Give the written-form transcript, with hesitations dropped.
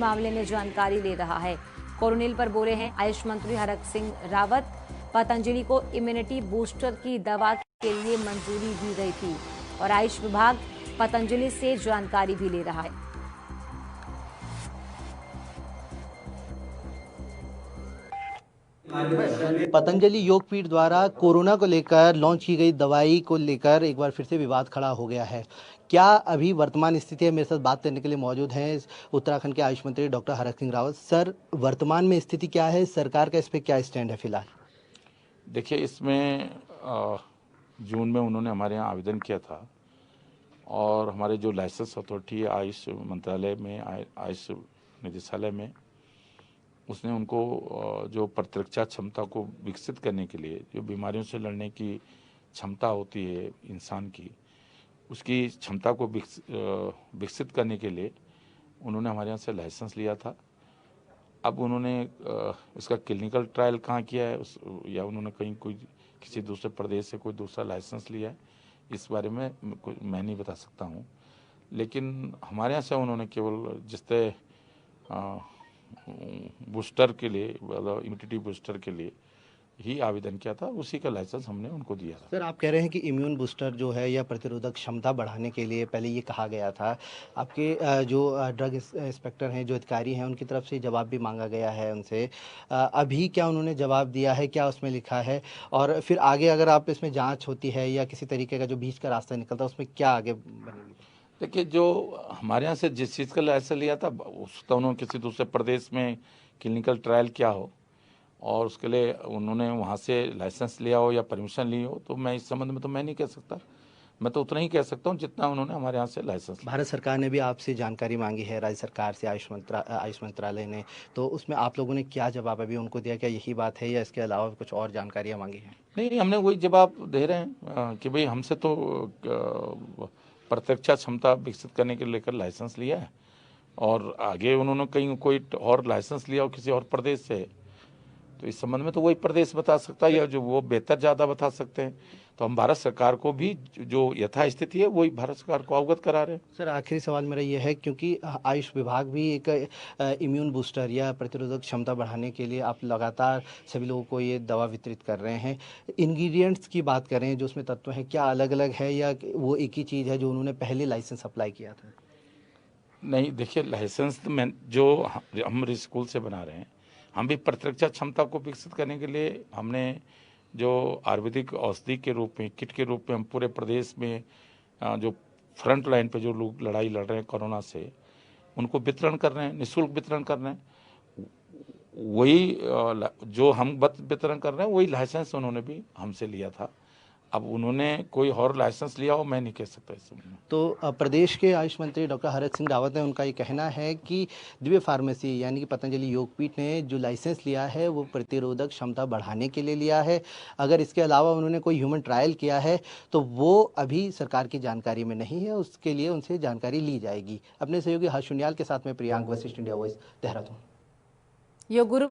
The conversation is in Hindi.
मामले में जानकारी ले रहा है। कोरोनिल पर बोले हैं आयुष मंत्री हरक सिंह रावत। पतंजलि को इम्यूनिटी बूस्टर की दवा के लिए मंजूरी दी गई थी और आयुष विभाग पतंजलि से जानकारी भी ले रहा है। पतंजलि योगपीठ द्वारा कोरोना को लेकर लॉन्च की गई दवाई को लेकर एक बार फिर से विवाद खड़ा हो गया है। क्या अभी वर्तमान स्थिति है? मेरे साथ बात करने के लिए मौजूद हैं उत्तराखंड के आयुष मंत्री डॉक्टर हरक सिंह रावत। सर, वर्तमान में स्थिति क्या है? सरकार का इस पे क्या स्टैंड है फिलहाल? देखिए, इसमें जून में उन्होंने हमारे यहाँ आवेदन किया था और हमारे जो लाइसेंस अथॉरिटी आयुष मंत्रालय में, आयुष निदेशालय में, उसने उनको जो प्रतिरक्षा क्षमता को विकसित करने के लिए, जो बीमारियों से लड़ने की क्षमता होती है इंसान की, उसकी क्षमता को विकसित करने के लिए उन्होंने हमारे यहाँ से लाइसेंस लिया था। अब उन्होंने इसका क्लिनिकल ट्रायल कहाँ किया है या उन्होंने कहीं कोई किसी दूसरे प्रदेश से कोई दूसरा लाइसेंस लिया है, इस बारे में मैं नहीं बता सकता हूँ। लेकिन हमारे यहाँ से उन्होंने केवल जिससे बूस्टर के लिए, मतलब इम्यूनिटी बूस्टर के लिए ही आवेदन किया था, उसी का लाइसेंस हमने उनको दिया था। सर, आप कह रहे हैं कि इम्यून बूस्टर जो है या प्रतिरोधक क्षमता बढ़ाने के लिए पहले ये कहा गया था। आपके जो ड्रग इंस्पेक्टर हैं, जो अधिकारी हैं, उनकी तरफ से जवाब भी मांगा गया है उनसे। अभी क्या उन्होंने जवाब दिया है? क्या उसमें लिखा है? और फिर आगे अगर आप इसमें जांच होती है या किसी तरीके का जो बीच का रास्ता निकलता है, उसमें क्या आगे बनेगी? देखिए, जो हमारे यहाँ से जिस चीज़ का लाइसेंस लिया था, उसका उन्होंने किसी दूसरे प्रदेश में क्लिनिकल ट्रायल किया हो और उसके लिए उन्होंने वहाँ से लाइसेंस लिया हो या परमिशन ली हो, तो मैं इस संबंध में तो मैं नहीं कह सकता। मैं तो उतना ही कह सकता हूँ जितना उन्होंने हमारे यहाँ से लाइसेंस लिया। भारत सरकार ने भी आपसे जानकारी मांगी है, राज्य सरकार से, आयुष मंत्रालय ने, तो उसमें आप लोगों ने क्या जवाब अभी उनको दिया? क्या यही बात है या इसके अलावा कुछ और जानकारियाँ मांगी हैं? नहीं, हमने वही जवाब दे रहे हैं कि भाई हमसे तो प्रतिरक्षा क्षमता विकसित करने के लेकर लाइसेंस लिया है और आगे उन्होंने कहीं कोई और लाइसेंस लिया हो किसी और प्रदेश से, तो इस संबंध में तो वही प्रदेश बता सकता है या जो वो बेहतर ज़्यादा बता सकते हैं। तो हम भारत सरकार को भी जो यथास्थिति है वही भारत सरकार को अवगत करा रहे हैं। सर, आखिरी सवाल मेरा ये है, क्योंकि आयुष विभाग भी एक इम्यून बूस्टर या प्रतिरोधक क्षमता बढ़ाने के लिए आप लगातार सभी लोगों को ये दवा वितरित कर रहे हैं। इंग्रेडिएंट्स की बात करें, जो उसमें तत्व हैं, क्या अलग अलग है या वो एक ही चीज़ है जो उन्होंने पहले लाइसेंस अप्लाई किया था? नहीं, देखिए, लाइसेंस में जो हम स्कूल से बना रहे हैं, हम भी प्रतिरक्षा क्षमता को विकसित करने के लिए हमने जो आयुर्वेदिक औषधि के रूप में, किट के रूप में हम पूरे प्रदेश में जो फ्रंट लाइन पे जो लोग लड़ाई लड़ रहे हैं कोरोना से, उनको वितरण कर रहे हैं, निःशुल्क वितरण कर रहे हैं। वही जो हम वितरण कर रहे हैं वही लाइसेंस उन्होंने भी हमसे लिया था। अब उन्होंने कोई और लाइसेंस लिया हो, मैं नहीं कह सकता इस समय। तो प्रदेश के आयुष मंत्री डॉक्टर हरक सिंह रावत ने, उनका ये कहना है कि दिव्य फार्मेसी यानी कि पतंजलि योगपीठ ने जो लाइसेंस लिया है वो प्रतिरोधक क्षमता बढ़ाने के लिए लिया है। अगर इसके अलावा उन्होंने कोई ह्यूमन ट्रायल किया है तो वो अभी सरकार की जानकारी में नहीं है, उसके लिए उनसे जानकारी ली जाएगी। अपने सहयोगी हर्ष सुनियाल के साथ में प्रियांक वशिष्ठ, इंडिया वॉइस, देहरादून। योग गुरु